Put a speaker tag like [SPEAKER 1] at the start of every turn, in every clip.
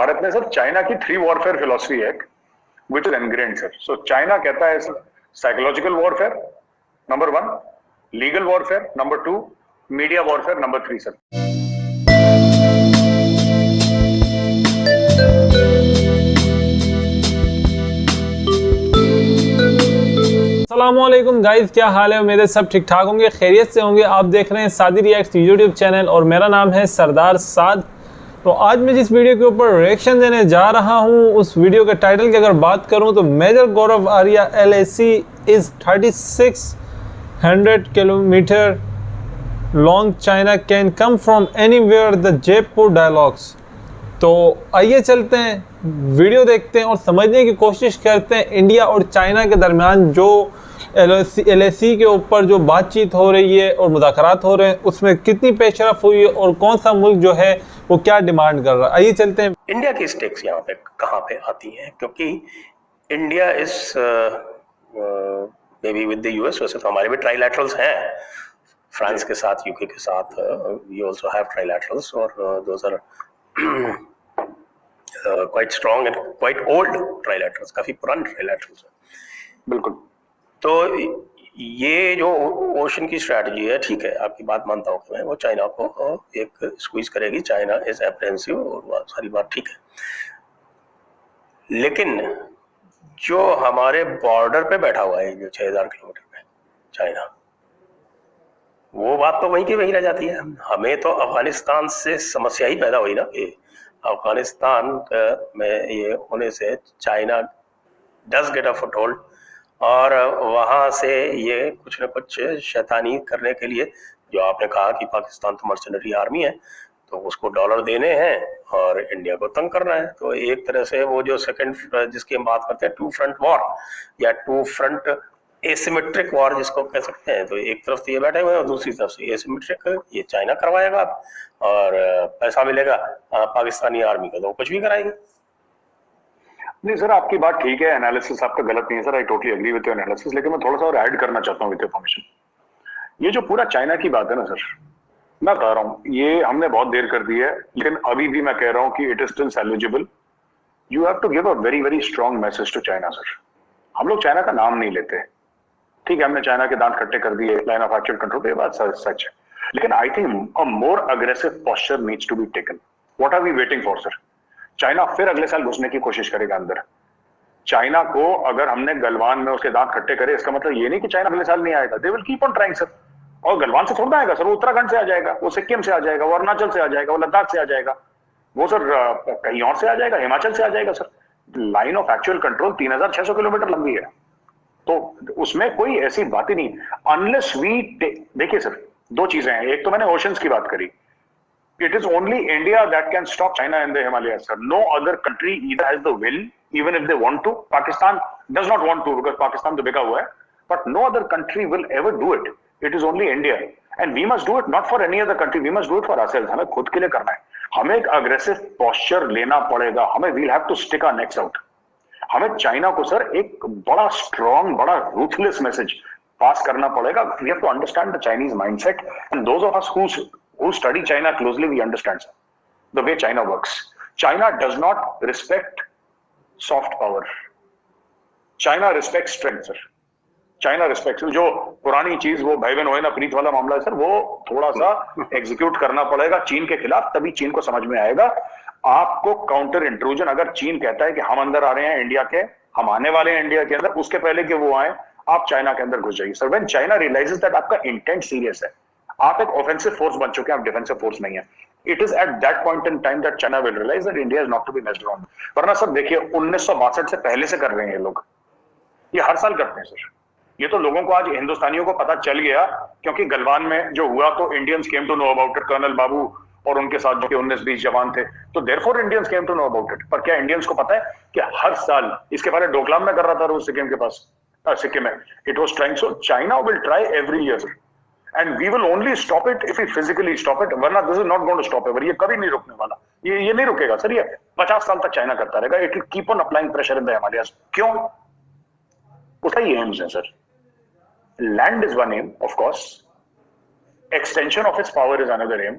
[SPEAKER 1] भारत में sir China की 3 warfare philosophy है which is ingrained sir. So China कहता है psychological warfare number 1, legal warfare number 2, media warfare number 3 sir.
[SPEAKER 2] अस्सलामुअलैकुम guys, क्या हाल है? मेरे सब ठीक ठाक होंगे, खैरियत से होंगे. आप देख रहे हैं सादी रिएक्ट्स यूट्यूब चैनल और मेरा नाम है सरदार साद. तो आज मैं जिस वीडियो के ऊपर रिएक्शन देने जा रहा हूं, उस वीडियो के टाइटल की अगर बात करूं तो major Gaurav Arya LAC is 3600 kilometre long, China can come from anywhere, the Jaipur dialogues. तो आइए चलते हैं, वीडियो देखते हैं और समझने की कोशिश करते हैं इंडिया और चाइना के दरमियान जो LAC के ऊपर जो बातचीत हो रही है और मुज़ाकरात हो रहे हैं उसमें कितनी पेशरफ हुई है और कौन सा मुल्क जो है वो क्या डिमांड कर रहा है. आइए चलते हैं.
[SPEAKER 3] इंडिया की स्टेक्स यहाँ पे कहाँ पे आती हैं, क्योंकि India is may be with the US. वैसे तो हमारे भी ट्राइलैटरल्स हैं, फ्रांस के साथ, UK के साथ वी आल्सो हैव ट्राइलैटरल्स और those are quite strong and quite old trilaterals, काफी पुराने ट्राइलैटरल्स हैं.
[SPEAKER 1] बिल्कुल.
[SPEAKER 3] तो ये जो ओशन की स्ट्रैटेजी है, ठीक है, आपकी बात मानता हूँ मैं, वो चाइना को एक स्क्वीज करेगी. चाइना इज एप्रेहेंसिव और सारी बात ठीक है, लेकिन जो हमारे बॉर्डर पे बैठा हुआ है, जो 6000 किलोमीटर पे चाइना, वो बात तो वहीं की वहीं रह जाती है. हमें तो अफगानिस्तान से समस्या ही पैदा हुई ना कि अफगानिस्तान में ये होने से China does get a foothold और वहां से ये कुछ न कुछ शैतानी करने के लिए, जो आपने कहा कि पाकिस्तान तो मर्सनरी आर्मी है, तो उसको डॉलर देने हैं और इंडिया को तंग करना है. तो एक तरह से वो जो सेकंड जिसकी हम बात करते हैं 2 फ्रंट वॉर या 2 फ्रंट एसिमेट्रिक वॉर जिसको कह सकते हैं, तो एक तरफ तो ये बैठे हुए हैं और दूसरी तरफ से एसिमेट्रिक ये चाइना करवाएगा और पैसा मिलेगा पाकिस्तानी आर्मी का, तो कुछ भी कराएगी.
[SPEAKER 1] नहीं सर, आपकी बात ठीक है, एनालिसिस आपका गलत नहीं है sir, I totally agree with your analysis. लेकिन मैं थोड़ा सा और ऐड करना चाहता हूँ विद इन्फॉर्मेशन. ये जो पूरा चाइना की बात है ना सर, मैं कह रहा हूँ ये हमने बहुत देर कर दी है, लेकिन अभी भी मैं कह रहा हूँ कि it is still salvageable. You have to give a very very strong message to China sir. हम लोग चाइना का नाम नहीं लेते, ठीक है, हमने चाइना के दांत खट्टे कर दिए, लाइन ऑफ एक्चुअल कंट्रोल, ये बात सच है, लेकिन I think a more aggressive posture needs to be taken. What are we waiting for sir? China फिर अगले साल घुसने की कोशिश करेगा अंदर. चाइना को अगर हमने गलवान में उसके दांत खट्टे करे, इसका मतलब ये नहीं कि चाइना अगले साल नहीं आएगा. They will keep on trying sir. और गलवान से थोड़ा आएगा सर, वो उत्तराखंड से आ जाएगा, वो सिक्किम से आ जाएगा, वो अरुणाचल से आ जाएगा, वो लद्दाख से आ जाएगा, वो सर कहीं और से आ जाएगा, हिमाचल से आ जाएगा sir. Line of actual control 3600 kilometre लंबी है, तो उसमें कोई ऐसी बात ही नहीं. अनलेस वी देखिए सर, 2 चीजें हैं. एक तो मैंने ओशंस की बात करी. It is only India that can stop China in the Himalayas, sir. No other country either has the will, even if they want to. Pakistan does not want to because Pakistan तो बिका हुआ है. But no other country will ever do it. It is only India, and we must do it not for any other country. We must do it for ourselves. हमें खुद के लिए करना है. हमें एक aggressive posture लेना पड़ेगा. हमें we'll have to stick our necks out. हमें चाइना को सर एक बड़ा strong, बड़ा ruthless message पास करना पड़ेगा. We have to understand the Chinese mindset, and those of us who study China closely, we understand the way China works. China does not respect soft power. China respects strength, sir. China respects जो पुरानी चीज, वो भाई बहन होए ना प्रीत वाला मामला है सर, वो थोड़ा सा एग्जीक्यूट करना पड़ेगा चीन के खिलाफ, तभी चीन को समझ में आएगा. आपको काउंटर इंट्रूजन, अगर चीन कहता है कि हम अंदर आ रहे हैं इंडिया के, हम आने वाले हैं इंडिया के अंदर, उसके पहले कि वो आए, आप चाइना के अंदर घुस जाइए sir. When China realises that आपका इंटेंट सीरियस है, आप एक ऑफेंसिव फोर्स बन चुके हैं, आप डिफेंसिव फोर्स नहीं है. It is at that point in time that China will realise that India is not to be messed around. वरना सर देखिए, 1962 से पहले से कर रहे हैं ये लोग, ये हर साल करते हैं सर. ये तो लोगों को आज हिंदुस्तानियों को पता चल गया, क्योंकि गलवान में जो हुआ तो Indians came to know about it. Colonel Babu और उनके साथ जो 19-20 जवान थे, तो therefore Indians came to know about it. पर क्या इंडियंस को पता है कि हर साल, इसके पहले डोकलाम में कर रहा था रूस सिक्किम के पास, सिक्किम में it was trying. So China will try every year and we will only stop it if we physically stop it. वरना this is not going to stop ever. ये कभी नहीं रुकने वाला, ये नहीं रुकेगा सर. ये 50 साल तक चाइना करता रहेगा. It will keep on applying pressure in the Himalayas. क्यों? उसका ये aims है sir. Land is one aim, of course. Extension of its power is another aim.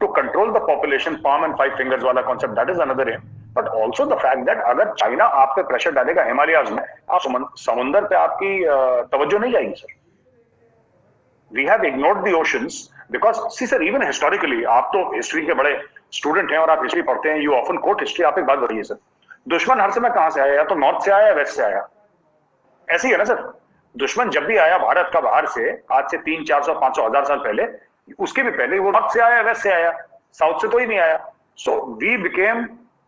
[SPEAKER 1] To control the population, palm and 5 fingers वाला concept, that is another aim. But also the fact that अगर China आप पे pressure डालेगा हिमालयाज में, आप समुंदर पे आपकी तवज्जो नहीं जाएगी sir. We have ignored the oceans because see sir even historically, आप तो हिस्ट्री के बड़े स्टूडेंट हैं और आप हिस्ट्री पढ़ते हैं, यू ऑफन कोट हिस्ट्री. आप एक बात बताइए सर, दुश्मन हर समय कहां से आया? या तो नॉर्थ से आया या वेस्ट से आया. ऐसी है ना सर. दुश्मन जब भी आया भारत का बाहर से, आज से 300, 400, 500, 1000 साल पहले, उसके भी पहले वो नॉर्थ से आया, वेस्ट से आया, साउथ से तो ही नहीं आया. So we became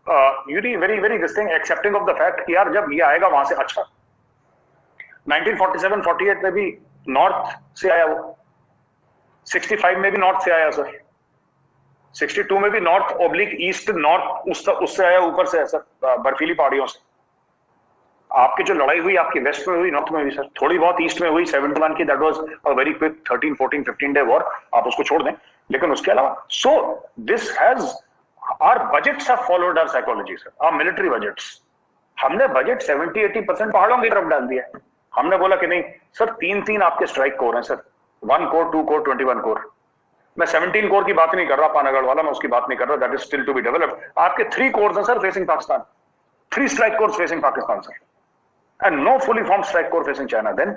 [SPEAKER 1] very very this thing excepting of the fact कि यार जब ये आएगा वहां से. अच्छा 1947-48 में भी नॉर्थ से आया, वो 65 में भी नॉर्थ से आया सर, 62 में भी नॉर्थ ओब्लिक ईस्ट नॉर्थ उससे आया, ऊपर से सर, बर्फीली पहाड़ियों से. आपकी जो लड़ाई हुई आपकी वेस्ट में हुई, नॉर्थ में हुई सर, थोड़ी बहुत ईस्ट में हुई 71 की, that was a very quick 13, 14, 15 day war, आप उसको छोड़ दें. लेकिन उसके अलावा so this has our budgets have followed our psychology sir, our military budgets. हमने बजट 70-80% पहाड़ों की तरफ डाल दिया है. हमने बोला कि नहीं सर, 3 आपके स्ट्राइक कोर हैं सर, 1 कोर, 2 कोर, 21 कोर. मैं 17 कोर की बात नहीं कर रहा, पानागढ़ वाला, मैं उसकी बात नहीं कर रहा, that is still to be developed. आपके 3 कोर्स हैं sir facing Pakistan, 3 strike corps facing Pakistan sir, and no fully form strike corps facing China. Then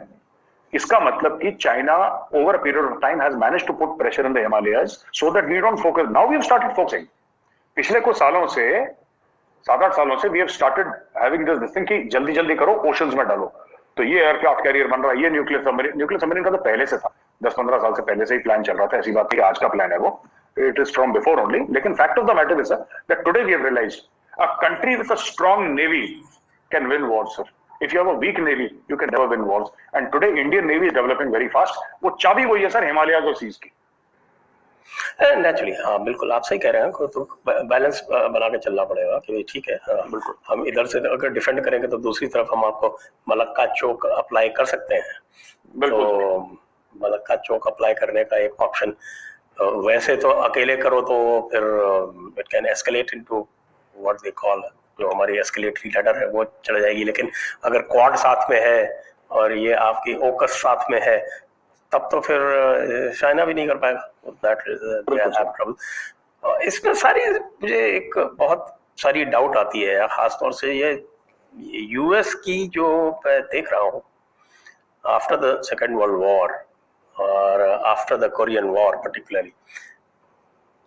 [SPEAKER 1] इसका मतलब कि China over a period of time has managed to put pressure in the Himalayas so that we don't focus. Now we have started focusing. पिछले कुछ सालों से, 7-8 सालों से we have started having this thing कि जल्दी जल्दी करो, ओशंस में डालो. तो ये एयरक्राफ्ट कैरियर बन रहा है, ये न्यूक्लियर सबमरीन का तो पहले से था, 10-15 साल से पहले से ही प्लान चल रहा था. ऐसी बात नहीं आज का प्लान है वो, it is from before only. लेकिन fact of the matter is that today we have realized a country with a strong navy can win wars sir. If you have a weak navy, you can never win wars. And today, Indian Navy is developing very fast. वो चाबी वही है sir, Himalayas और seize की.
[SPEAKER 3] Naturally हाँ, बिल्कुल आप सही कह रहे हैं. तो बैलेंस बना के चलना पड़ेगा कि ठीक है, बिल्कुल हम इधर से अगर डिफेंड करेंगे तो दूसरी तरफ हम आपको मलक्का चौक अप्लाई कर सकते हैं. तो मलक्का चौक अप्लाई करने का एक ऑप्शन, वैसे तो अकेले करो तो फिर it can escalate into what they call, जो हमारी एस्केलेटरी लैडर है वो चढ़ जाएगी. लेकिन अगर क्वाड साथ में है और ये आपकी ओकस साथ में है, तब तो फिर चाइना भी नहीं कर पाएगा. ट्रबल. इसमें सारी मुझे एक बहुत सारी डाउट आती है, खासतौर से ये यूएस की जो मैं देख रहा हूँ after the second world war और after the Korean war particularly,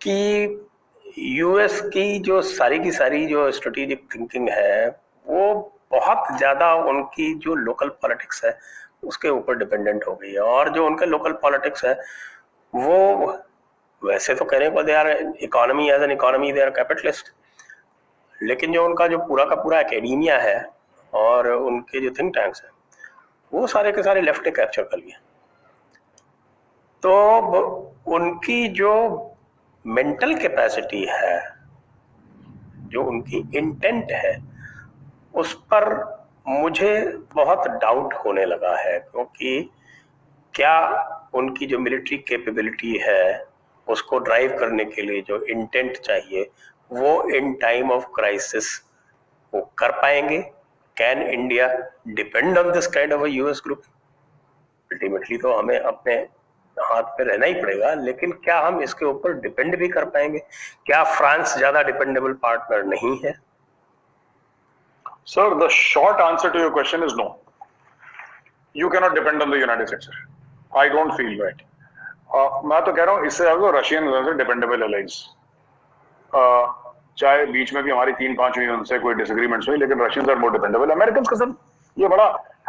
[SPEAKER 3] कि यूएस की जो सारी की सारी जो स्ट्रेटेजिक थिंकिंग है वो बहुत ज्यादा उनकी जो लोकल पॉलिटिक्स है उसके ऊपर डिपेंडेंट हो गई है. और जो उनका लोकल पॉलिटिक्स है वो वैसे तो कहने को they are economy, as an economy they are capitalist, लेकिन जो उनका जो पूरा का पूरा एकेडेमिया है और उनके जो थिंक टैंक्स हैं वो सारे के सारे लेफ्ट ने कैप्चर कर लिए. तो उनकी जो मेंटल कैपेसिटी है, जो उनकी इंटेंट है, उस पर मुझे बहुत डाउट होने लगा है. क्योंकि क्या उनकी जो मिलिट्री कैपेबिलिटी है उसको ड्राइव करने के लिए जो इंटेंट चाहिए वो इन टाइम ऑफ क्राइसिस वो कर पाएंगे? Can India depend on this kind of a US group? Ultimately तो हमें अपने हाथ पे रहना ही पड़ेगा, लेकिन क्या हम इसके ऊपर डिपेंड भी कर पाएंगे? क्या फ्रांस ज्यादा डिपेंडेबल पार्टनर नहीं है?
[SPEAKER 1] Sir, the short answer to your question is no. You cannot depend on the United States, sir. I don't feel right. मैं तो कह रहा हूँ इससे ज्यादा रशियन डिपेंडेबल एलाइज. चाहे बीच में भी हमारी 3-5 हुई, उनसे कोई डिसएग्रीमेंट्स हुई, लेकिन Russians are more dependable. American का सर ये बड़ा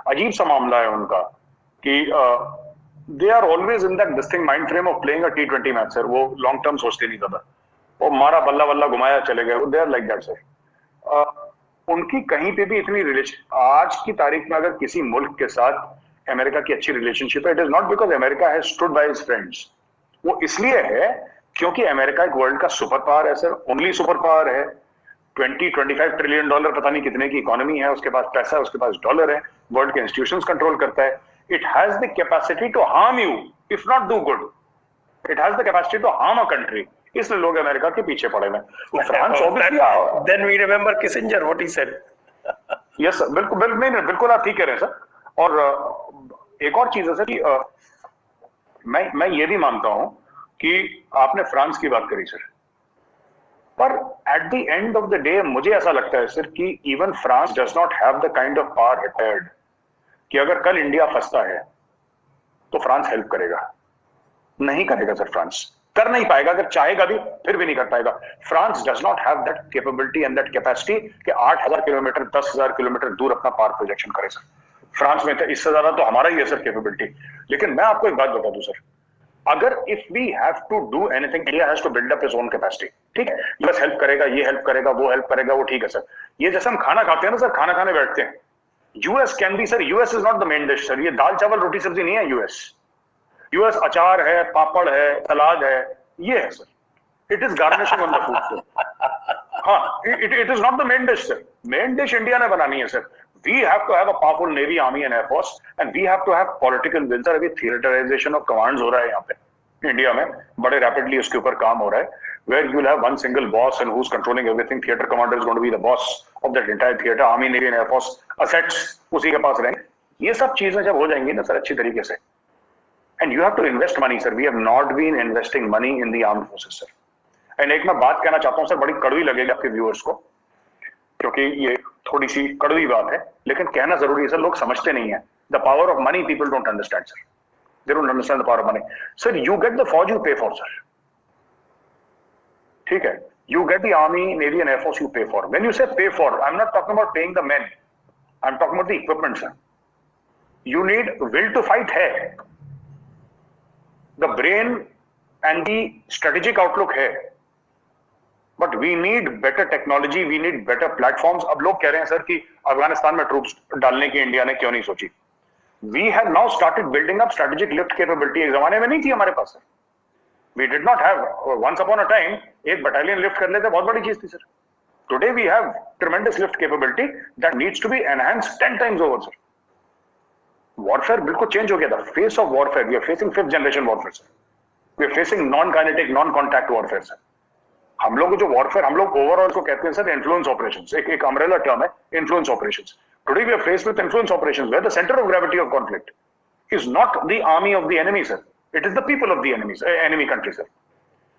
[SPEAKER 1] अजीब सा मामला है उनका कि they are always in that this thing mind frame of playing a T20 match sir. वो लॉन्ग टर्म सोचते नहीं कदा, वो मारा बल्ला बल्ला घुमाया चले गए. They are like that sir. उनकी कहीं पे भी इतनी रिलेशन आज की तारीख में अगर किसी मुल्क के साथ अमेरिका की अच्छी रिलेशनशिप है, it is not because America has stood by his friends. वो इसलिए है क्योंकि अमेरिका एक वर्ल्ड का सुपर पावर है सर, ओनली सुपर पावर है. 20-25 ट्रिलियन डॉलर पता नहीं कितने की इकोनॉमी है, उसके पास पैसा है, उसके पास डॉलर है, वर्ल्ड के इंस्टीट्यूशंस कंट्रोल करता है. It has the capacity to harm you if not do good. It has the capacity to harm a country. इसलिए लोग अमेरिका के पीछे पड़े हैं. France obviously,
[SPEAKER 3] then we remember Kissinger what he said.
[SPEAKER 1] Yes sir, बिल्कुल नहीं, बिल्कुल आप ठीक कह रहे हैं सर. और एक और चीज है सर कि मैं ये भी मानता हूं कि आपने फ्रांस की बात करी सर. पर at the end of the day मुझे ऐसा लगता है सर कि even France does not have the kind of power retired कि अगर कल इंडिया फंसता है तो फ्रांस हेल्प करेगा। नहीं करेगा सर, फ्रांस कर नहीं पाएगा, अगर चाहेगा भी फिर भी नहीं कर पाएगा। France does not have that capability and that capacity कि 8,000 किलोमीटर 10,000 किलोमीटर दूर अपना पावर प्रोजेक्शन करे सर। फ्रांस में तो इससे ज्यादा तो हमारा ही है सर कैपेबिलिटी। लेकिन मैं आपको एक बात बता दूं सर, अगर if we have to do anything, India has to build up his own capacity. ठीक है, यूएस हेल्प करेगा, ये हेल्प करेगा, वो हेल्प करेगा, वो ठीक है सर। ये जैसे हम खाना खाते हैं ना सर, खाना खाने बैठते हैं, US can be sir, US is not the main dish sir. ये दाल चावल रोटी सब्जी नहीं है यूएस। यूएस अचार है, पापड़ है, सलाद है, ये है sir. It is garnishing on the food sir. हाँ, it is not the main dish sir. Main dish India ने बनानी है sir. We have to have a powerful Navy, Army and Air Force, and we have to have political will. Sir अभी theaterization of commands हो रहा है यहाँ पे India में, बड़े rapidly उसके ऊपर काम हो रहा है, where you'll have one single boss and who's controlling everything. Theater commander is going to be the boss of that entire theater. Army, Navy and Air Force assets उसी के पास रहेंगे। ये सब चीजें जब हो जाएंगी ना सर अच्छी तरीके से, and you have to invest money sir. We have not been investing money in the armed forces sir. And एक मैं बात कहना चाहता हूँ सर, बड़ी कड़वी लगेगी आपके व्यूअर्स को, क्योंकि ये थोड़ी सी कड़वी बात है, लेकिन कहना जरूरी है सर। लोग समझते नहीं है the power of money. People don't understand sir, they don't understand the power of money sir. You get the फौज, यू पे फॉर सर, ठीक है। You get the army, navy and air force, you pay for. When you say pay for, I am not talking about paying the men, I am talking about the equipment sir. You need will to fight है, the brain and the strategic outlook है, but we need better technology, we need better platforms. अब लोग कह रहे हैं sir कि अफगानिस्तान में troops डालने की इंडिया ने क्यों नहीं सोची। We have now started building up strategic lift capability. एक जमाने में नहीं थी हमारे पास sir, we did not have. Once upon a time एक बटालियन लिफ्ट कर लेते बहुत बड़ी चीज थी sir. Today we have tremendous lift capability that needs to be enhanced 10 times over sir. Warfare बिल्कुल चेंज हो गया था, face of warfare. We are facing 5th generation warfare sir. We are facing non kinetic, non contact warfare sir. हम लोग जो warfare, हम लोग overall को कहते हैं सर इन्फ्लुएंस ऑपरेशंस। एक अम्ब्रेला टर्म है influence operations. Today we are faced with influence operations where the centre of gravity of conflict is not the army of the enemy sir, it is the people of the enemy country sir.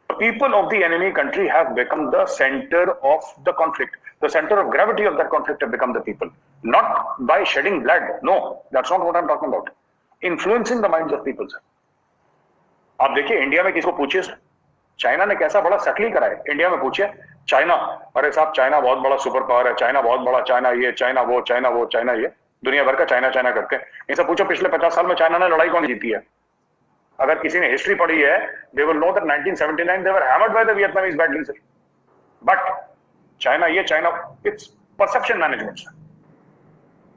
[SPEAKER 1] The people of the enemy country have become the center of the conflict. The center of gravity of that conflict have become the people. Not by shedding blood. No, that's not what I'm talking about. Influencing the minds of people, sir. आप देखिए India में किसको पूछिए sir, China ने कैसा बड़ा settle करा है। इंडिया में पूछिए चाइना, अरे साहब चाइना बहुत बड़ा सुपर पावर है, चाइना बहुत बड़ा, चाइना ये, चाइना वो, चाइना वो, चाइना ये, दुनिया भर का चाइना चाइना करते हैं। इनसे पूछो पिछले 50 साल में चाइना ने लड़ाई कौन जीती है। अगर किसी ने हिस्ट्री पढ़ी है, they will know that 1979 they were hammered by the Vietnamese badly, sir. But China, ये China, it's perception management, sir.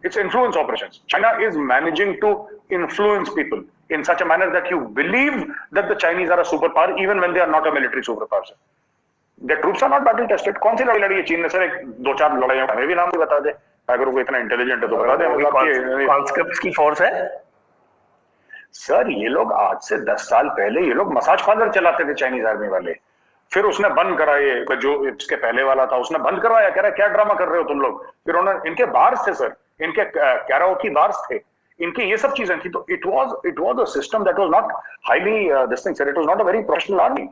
[SPEAKER 1] It's influence operations. China is managing to influence people in such a manner that you believe that the Chinese are a superpower even when they are not a military superpower, sir. Their troops are not battle tested. कौन सी लड़ाई लड़ी है चीन ने sir? एक 2-4 लड़ाइयों का हमें भी नाम भी बता दे, अगर वो इतना इंटेलिजेंट है तो बता दे।
[SPEAKER 3] कॉन्सेप्ट्स की फोर्स है
[SPEAKER 1] सर। ये लोग आज से 10 साल पहले ये लोग मसाज पार्लर चलाते थे चाइनीज आर्मी वाले, फिर उसने बंद करा, ये जो इसके पहले वाला था उसने बंद करवाया, कह रहा क्या ड्रामा कर रहे हो तुम लोग। फिर उन्होंने, इनके बार्स थे सर, इनके कैराओकी बार्स थे, इनकी ये सब चीजें थी। तो it was a system that was not highly this thing sir, it was not a very professional army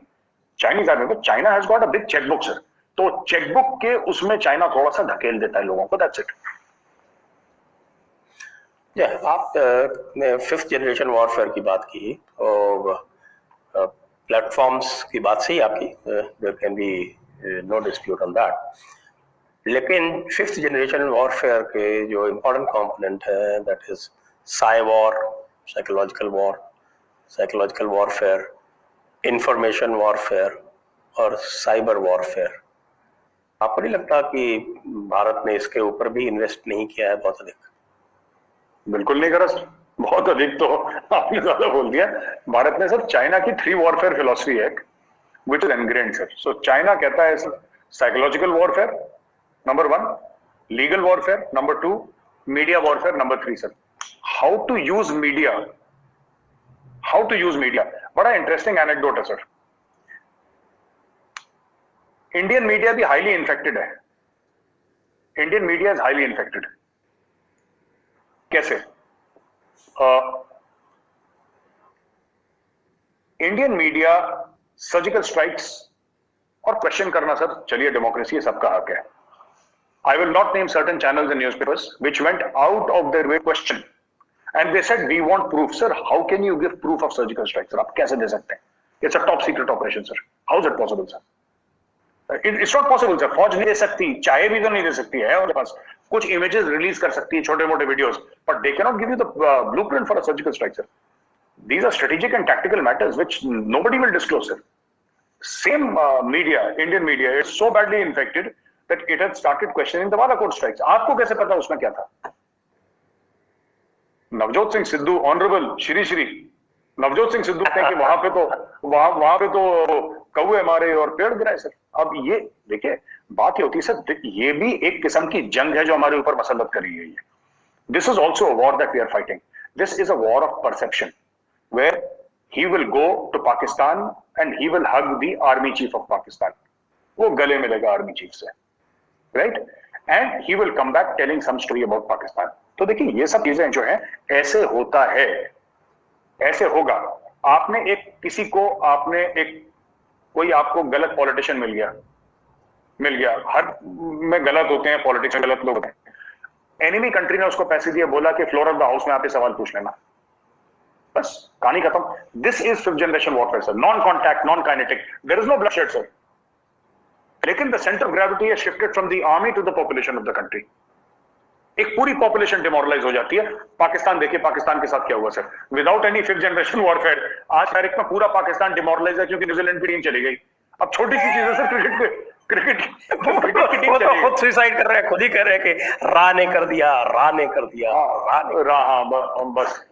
[SPEAKER 1] Chinese army. But China has got a big chequebook sir, तो चेकबुक के उसमें चाइना थोड़ा सा धकेल देता है लोगों को, दैट्स इट।
[SPEAKER 3] आप ने 5th जनरेशन वॉरफेयर की बात की और प्लेटफॉर्म्स की बात सही आपकी, there can be no dispute on that. लेकिन 5th जनरेशन वॉरफेयर के जो इम्पोर्टेंट कंपोनेंट है that is psy war, psychological warfare, information warfare और साइबर वॉरफेयर। आपको नहीं लगता कि भारत ने इसके ऊपर भी इन्वेस्ट नहीं किया है बहुत अधिक?
[SPEAKER 1] बिल्कुल नहीं करा सर, बहुत अधिक तो आपने ज्यादा बोल दिया। भारत ने सर, चाइना की 3 वॉरफेयर फिलॉसफी है which is ingrained sir. So China कहता है sir psychological warfare number 1, legal warfare number 2, media warfare number 3 sir. How to use media, बड़ा इंटरेस्टिंग एनेक्डोट है सर। इंडियन मीडिया भी हाईली इन्फेक्टेड है, Indian media is highly infected. कैसे? Indian media surgical strikes और question करना sir, चलिए democracy है, सबका हक है। I will not name certain channels and newspapers which went out of their way to question, and they said we want proof. Sir, how can you give proof of surgical strike? Sir, आप कैसे दे सकते हैं? It's a top secret operation, sir. How is it possible, sir? It's not possible, sir. फौज नहीं दे सकती, चाहे भी तो नहीं दे सकती है उनके पास। कुछ images release कर सकती है, छोटे मोटे videos, but they cannot give you the blueprint for a surgical strike, sir. These are strategic and tactical matters which nobody will disclose, sir. Same media, Indian media, is so badly infected that it had started questioning the Balakot strikes. आपको कैसे पता उसमें क्या था? Navjot Singh Sidhu, honourable Shri Navjot Singh Sidhu कहते हैं कि वहां पे तो कौवे मारे और पेड़ गिराए सर। अब ये देखिए बात ये होती है सर, ये भी एक किस्म की जंग है जो हमारे ऊपर मसलत करी गई है। This is also a war that we are fighting. This is a war of perception where he will go to Pakistan and he will hug the army chief of Pakistan. वो गले मिलेगा आर्मी चीफ से, right, and he will come back telling some story about Pakistan. तो देखिए ये सब चीजें जो है, ऐसे होता है, ऐसे होगा। आपने एक किसी को, आपने एक कोई आपको गलत पॉलिटिशियन मिल गया, हर में गलत होते हैं पॉलिटिशियन, गलत लोग होते हैं। एनिमी कंट्री ने उसको पैसे दिए, बोला कि फ्लोर ऑफ द हाउस में आप सवाल पूछ लेना, बस कहानी खत्म। This is fifth generation warfare sir, non contact, non kinetic, there is no bloodshed sir. लेकिन the centre of gravity has shifted from the army to the population of the country. एक पूरी पॉपुलेशन डिमोरलाइज हो जाती है। पाकिस्तान देखिए, पाकिस्तान के साथ क्या हुआ sir, without any fifth generation warfare आज तारीख में पूरा पाकिस्तान डिमोरलाइज है क्योंकि न्यूजीलैंड की टीम चली गई। अब छोटी सी चीज है सर, क्रिकेट की टीम
[SPEAKER 3] वो तो खुद सुसाइड कर रहे हैं, खुद ही कर रहे हैं कि रा ने कर दिया।
[SPEAKER 1] बस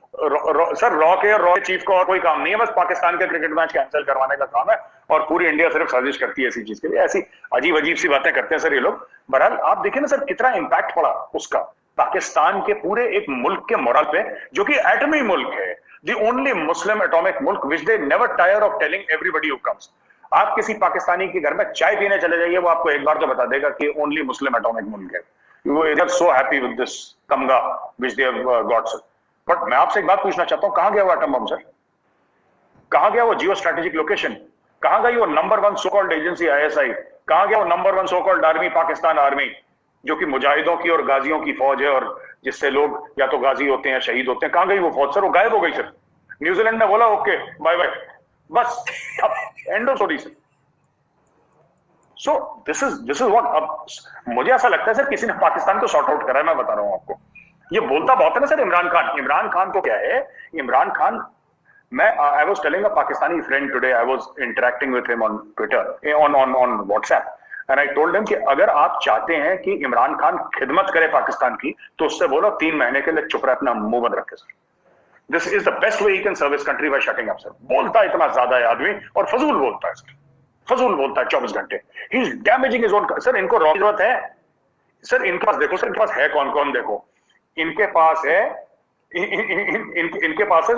[SPEAKER 1] सर रॉ के चीफ को और कोई काम नहीं है, बस पाकिस्तान का क्रिकेट मैच कैंसिल करवाने का काम है और पूरी इंडिया सिर्फ साजिश करती है ऐसी चीज के लिए। ऐसी अजीब अजीब सी बातें करते हैं सर ये लोग। बहरहाल आप देखिए ना सर, कितना इंपैक्ट पड़ा उसका पाकिस्तान के पूरे एक मुल्क के मोरल पे, जो कि एटमी मुल्क है, द ओनली मुस्लिम एटॉमिक मुल्क which they never tire of telling everybody who comes. आप किसी पाकिस्तानी के घर में चाय पीने चले जाइए, वो आपको एक बार तो बता देगा कि ओनली मुस्लिम एटॉमिक मुल्क है। वो इधर सो हैप्पी विद दिस तमगा which they have got sir. But मैं आपसे एक बात पूछना चाहता हूं, कहां गया वो एटम बम सर? कहां गया वो जियो स्ट्रेटेजिक लोकेशन? कहां गई वो number 1 so called agency ISI? कहां गया वो number 1 so called army, Pakistan army, जो कि मुजाहिदों की और गाजियों की फौज है और जिससे लोग या तो गाजी होते हैं, शहीद होते हैं? कहां गई वो फौज सर? वो गायब हो गई सर। न्यूजीलैंड ने बोला ओके बाय बाय, बस अब end of story sir. So this is what. अब मुझे ऐसा लगता है सर किसी ने पाकिस्तान को सॉर्ट आउट करा है। मैं बता रहा हूं आपको, ये बोलता बहुत है ना सर इमरान खान को क्या है? Imran Khan, I was telling a Pakistani friend today, I was interacting with him on Twitter, on WhatsApp, and I told him कि अगर आप चाहते हैं कि इमरान खान खिदमत करे पाकिस्तान की, तो उससे बोलो 3 महीने के लिए चुप रहे, अपना मुंह बंद रखे sir. This is the best way he can serve his country by shutting up, sir. बोलता इतना ज्यादा है आदमी और फजूल बोलता है सर, फजूल बोलता है 24 घंटे। He is damaging his own। Sir इनको रॉ की जरूरत है सर, इनके पास देखो सर, इनके पास है कौन देखो, इनके पास है इनके पास है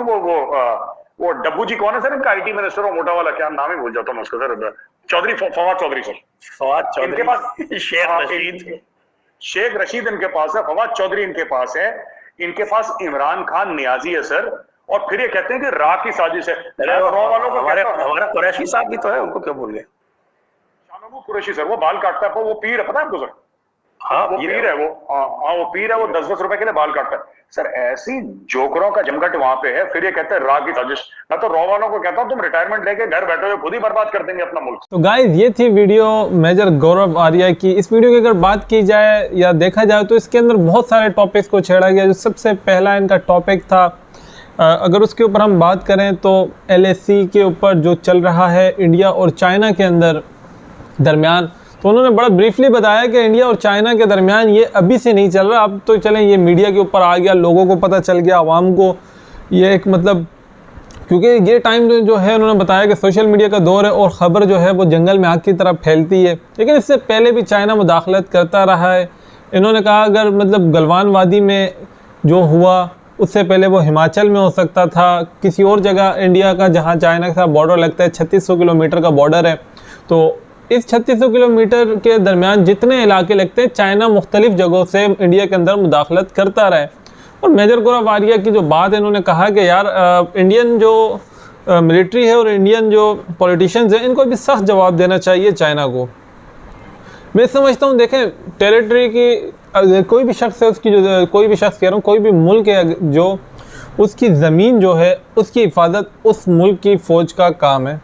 [SPEAKER 1] वो डब्बू जी कौन है सर इनका IT मिनिस्टर, वो मोटा वाला, क्या नाम ही भूल जाता हूँ उसका सर, चौधरी, फवाद चौधरी सर।
[SPEAKER 3] फवाद चौधरी
[SPEAKER 1] इनके पास शेख रशीद इनके पास है, फवाद चौधरी इनके पास है, इनके पास इमरान खान नियाजी है सर। और फिर ये कहते हैं कि रा की साजिश है।
[SPEAKER 3] वालों को हमारा कुरैशी साहब भी तो है, उनको क्यों भूल गए?
[SPEAKER 1] शानवाब कुरैशी सर, वो बाल काटता है, वो पीर है, पता है आपको सर?
[SPEAKER 3] हाँ
[SPEAKER 1] वो पीर है, वो पीर है, वो 10-10 रुपए के लिए बाल काटता है सर। ऐसी जोकरों का जमघट वहां पे है। फिर ये कहते हैं रा की साजिश। मैं तो रॉ वालों को कहता हूं तुम रिटायरमेंट लेके घर बैठो, ये खुद ही बर्बाद कर देंगे अपना मुल्क।
[SPEAKER 2] तो गाइस ये थी वीडियो मेजर गौरव आर्या की। इस वीडियो की अगर बात की जाए या देखा जाए तो इसके अंदर बहुत सारे टॉपिक्स को छेड़ा गया। जो सबसे पहला इनका टॉपिक था, अगर उसके ऊपर हम बात करें तो LAC के ऊपर जो चल रहा है इंडिया और चाइना के अंदर दरमियान, तो उन्होंने बड़ा ब्रीफली बताया कि इंडिया और चाइना के दरमियान ये अभी से नहीं चल रहा, अब तो चलें ये मीडिया के ऊपर आ गया, लोगों को पता चल गया, आवाम को ये एक मतलब, क्योंकि ये टाइम जो है उन्होंने बताया कि सोशल मीडिया का दौर है और ख़बर जो है वो जंगल में आग की तरह फैलती है। लेकिन इससे पहले भी चाइना मुदाखलत करता रहा है। इन्होंने कहा अगर मतलब गलवान वादी में जो हुआ उससे पहले वो हिमाचल में हो सकता था, किसी और जगह इंडिया का जहाँ चाइना के साथ बॉर्डर लगता है, 3600 किलोमीटर का बॉर्डर है, तो इस 3600 किलोमीटर के दरमियान जितने इलाके लगते हैं चाइना मुख्तलिफ जगहों से इंडिया के अंदर मुदाखलत करता रहा है। और मेजर गौरव आर्या की जो बात है, इन्होंने कहा कि यार इंडियन जो मिलिट्री है और इंडियन जो पॉलिटिशियंस हैं, इनको भी सख्त जवाब देना चाहिए चाइना को। मैं समझता हूँ, देखें, टेरिटरी की कोई भी शख्स है, उसकी जो कोई भी शख्स कह रहा हूँ, कोई भी मुल्क है, जो उसकी ज़मीन जो है उसकी हिफाजत उस मुल्क की फ़ौज का काम है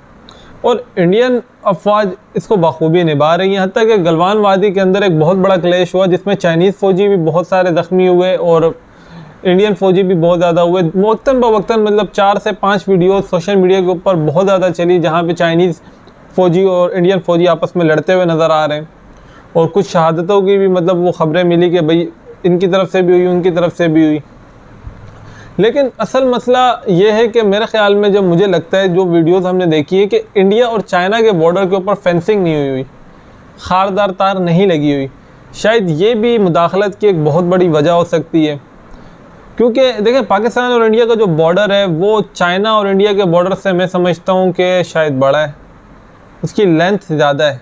[SPEAKER 2] और इंडियन अफवाज इसको बखूबी निभा रही हैं। हत्ता कि गलवान वादी के अंदर एक बहुत बड़ा क्लैश हुआ जिसमें चाइनीज़ फ़ौजी भी बहुत सारे ज़ख्मी हुए और इंडियन फ़ौजी भी बहुत ज़्यादा हुए। वक्तन बवक्तन मतलब 4 से 5 वीडियो सोशल मीडिया के ऊपर बहुत ज़्यादा चली, जहाँ पे चाइनीज़ फ़ौजी और इंडियन फ़ौजी आपस में लड़ते हुए नज़र आ रहे हैं और कुछ शहादतों की भी मतलब वो ख़बरें मिली कि भाई इनकी तरफ से भी हुई, उनकी तरफ से भी हुई। लेकिन असल मसला ये है कि मेरे ख़्याल में जब मुझे लगता है, जो वीडियोज़ हमने देखी है कि इंडिया और चाइना के बॉर्डर के ऊपर फेंसिंग नहीं हुई, खारदार तार नहीं लगी हुई, शायद ये भी मुदाखलत की एक बहुत बड़ी वजह हो सकती है। क्योंकि देखें, पाकिस्तान और इंडिया का जो बॉर्डर है वो चाइना और इंडिया के बॉर्डर से मैं समझता हूँ कि शायद बड़ा है, उसकी लेंथ ज़्यादा है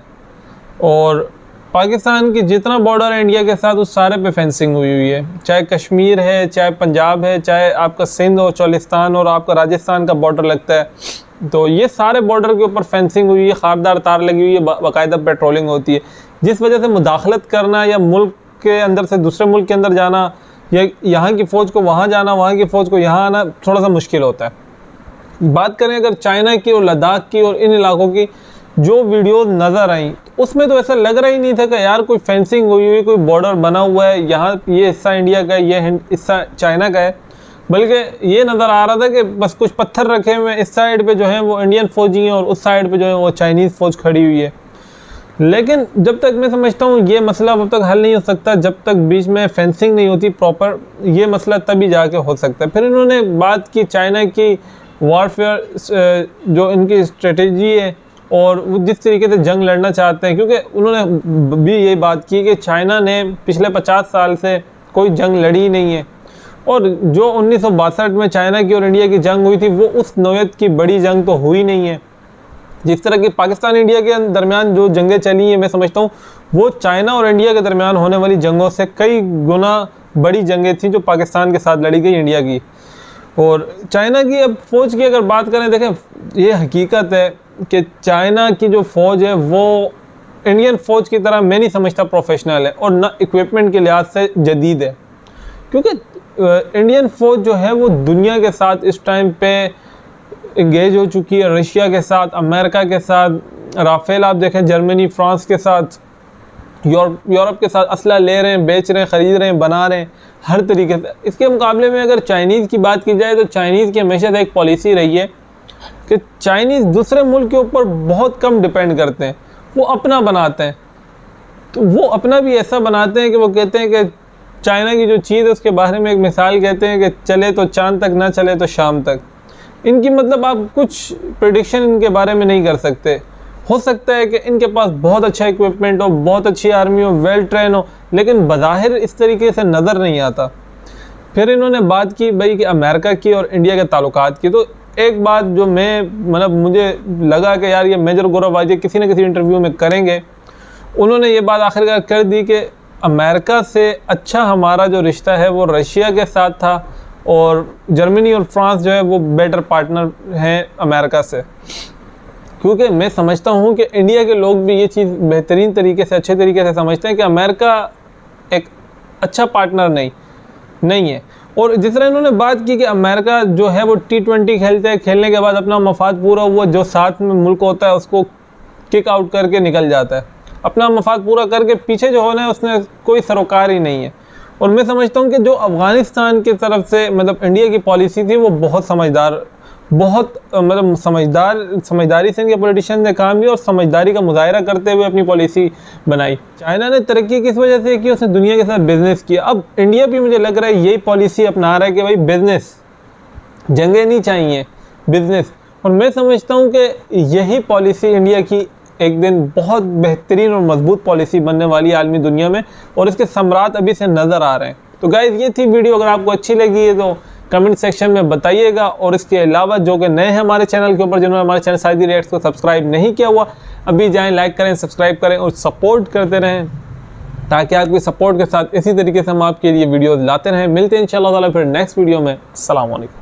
[SPEAKER 2] और पाकिस्तान की जितना बॉर्डर है इंडिया के साथ उस सारे पे फेंसिंग हुई हुई है, चाहे कश्मीर है, चाहे पंजाब है, चाहे आपका सिंध और चोलिस्तान और आपका राजस्थान का बॉर्डर लगता है। तो ये सारे बॉर्डर के ऊपर फेंसिंग हुई है, खारदार तार लगी हुई है, बाकायदा पेट्रोलिंग होती है, जिस वजह से मुदाखलत करना या मुल्क के अंदर से दूसरे मुल्क के अंदर जाना या यहाँ की फ़ौज को वहाँ जाना, वहाँ की फ़ौज को यहाँ आना थोड़ा सा मुश्किल होता है। बात करें अगर चाइना की और लद्दाख की और इन इलाकों की, जो वीडियोस नज़र आई उसमें तो ऐसा लग रहा ही नहीं था कि यार कोई फेंसिंग हुई हुई, कोई बॉर्डर बना हुआ है, यहाँ ये हिस्सा इंडिया का है, ये हिस्सा चाइना का है, बल्कि ये नज़र आ रहा था कि बस कुछ पत्थर रखे हुए हैं, इस साइड पे जो है वो इंडियन फ़ौजी हैं और उस साइड पे जो है वो चाइनीज़ फ़ौज खड़ी हुई है। लेकिन जब तक मैं समझता हूँ ये मसला तब तक हल नहीं हो सकता जब तक बीच में फेंसिंग नहीं होती प्रॉपर, ये मसला तभी जाके हो सकता है। फिर इन्होंने बात की चाइना की वारफेयर, जो इनकी स्ट्रेटेजी है और वो जिस तरीके से जंग लड़ना चाहते हैं, क्योंकि उन्होंने भी ये बात की कि चाइना ने पिछले 50 साल से कोई जंग लड़ी ही नहीं है और जो 1962 में चाइना की और इंडिया की जंग हुई थी वो उस नौयत की बड़ी जंग तो हुई नहीं है। जिस तरह की पाकिस्तान इंडिया के दरमियान जो जंगें चली हैं, मैं समझता हूँ वो चाइना और इंडिया के दरमियान होने वाली जंगों से कई गुना बड़ी जंगें थी जो पाकिस्तान के साथ लड़ी गई इंडिया की। और चाइना की अब फ़ौज की अगर बात करें, देखें ये हकीकत है कि चाइना की जो फ़ौज है वो इंडियन फ़ौज की तरह मैं नहीं समझता प्रोफेशनल है और ना इक्विपमेंट के लिहाज से जदीद है, क्योंकि इंडियन फ़ौज जो है वो दुनिया के साथ इस टाइम पे इंगेज हो चुकी है, रशिया के साथ, अमेरिका के साथ, राफेल आप देखें, जर्मनी, फ्रांस के साथ, यूरोप के साथ असला ले रहे हैं, बेच रहे हैं, ख़रीद रहे हैं, बना रहे हैं हर तरीके से। इसके मुकाबले में अगर चाइनीज़ की बात की जाए तो चाइनीज़ की हमेशा से एक पॉलिसी रही है कि चाइनीज़ दूसरे मुल्क के ऊपर बहुत कम डिपेंड करते हैं, वो अपना बनाते हैं। तो वो अपना भी ऐसा बनाते हैं कि वो कहते हैं कि चाइना की जो चीज़ है उसके बारे में एक मिसाल कहते हैं कि चले तो चांद तक, ना चले तो शाम तक। इनकी मतलब आप कुछ प्रेडिक्शन इनके बारे में नहीं कर सकते। हो सकता है कि इनके पास बहुत अच्छा इक्विपमेंट हो, बहुत अच्छी आर्मी हो, वेल ट्रेन हो, लेकिन बज़ाहिर इस तरीके से नज़र नहीं आता। फिर इन्होंने बात की भाई कि अमेरिका की और इंडिया के ताल्लुकात की, तो एक बात जो मैं मतलब मुझे लगा कि यार ये मेजर गौरव वाजिद किसी न किसी इंटरव्यू में करेंगे, उन्होंने ये बात आखिरकार कर दी कि अमेरिका से अच्छा हमारा जो रिश्ता है वो रशिया के साथ था और जर्मनी और फ्रांस जो है वो बेटर पार्टनर हैं अमेरिका से। क्योंकि मैं समझता हूँ कि इंडिया के लोग भी ये चीज़ बेहतरीन तरीके से, अच्छे तरीके से समझते हैं कि अमेरिका एक अच्छा पार्टनर नहीं है। और जिस तरह इन्होंने बात की कि अमेरिका जो है वो T20 खेलते हैं, खेलने के बाद अपना मफाद पूरा हुआ, जो साथ में मुल्क होता है उसको किक आउट करके निकल जाता है, अपना मफाद पूरा करके पीछे जो होना है उसने कोई सरोकार ही नहीं है। और मैं समझता हूँ कि जो अफ़गानिस्तान की तरफ से मतलब इंडिया की पॉलिसी थी वो बहुत समझदार, बहुत मतलब समझदारी से इनके पॉलिटिशियन ने काम किया और समझदारी का मुजाहरा करते हुए अपनी पॉलिसी बनाई। चाइना ने तरक्की किस वजह से की, उसने दुनिया के साथ बिज़नेस किया। अब इंडिया भी मुझे लग रहा है यही पॉलिसी अपना रहा है कि भाई बिज़नेस, जंगें नहीं चाहिए, बिज़नेस। और मैं समझता हूँ कि यही पॉलिसी इंडिया की एक दिन बहुत बेहतरीन और मजबूत पॉलिसी बनने वाली है आलमी दुनिया में और इसके समरात अभी से नज़र आ रहे हैं। तो गाइज़ ये थी वीडियो, अगर आपको अच्छी लगी है तो कमेंट सेक्शन में बताइएगा। और इसके अलावा जो कि नए हैं हमारे चैनल के ऊपर, जिन्होंने हमारे चैनल साइदी रिएक्ट्स को सब्सक्राइब नहीं किया हुआ, अभी जाएं, लाइक करें, सब्सक्राइब करें और सपोर्ट करते रहें, ताकि आपके सपोर्ट के साथ इसी तरीके से हम आपके लिए वीडियोज़ लाते रहें। मिलते हैं इंशाअल्लाह ताला फिर नेक्स्ट वीडियो में। अस्सलाम वालेकुम।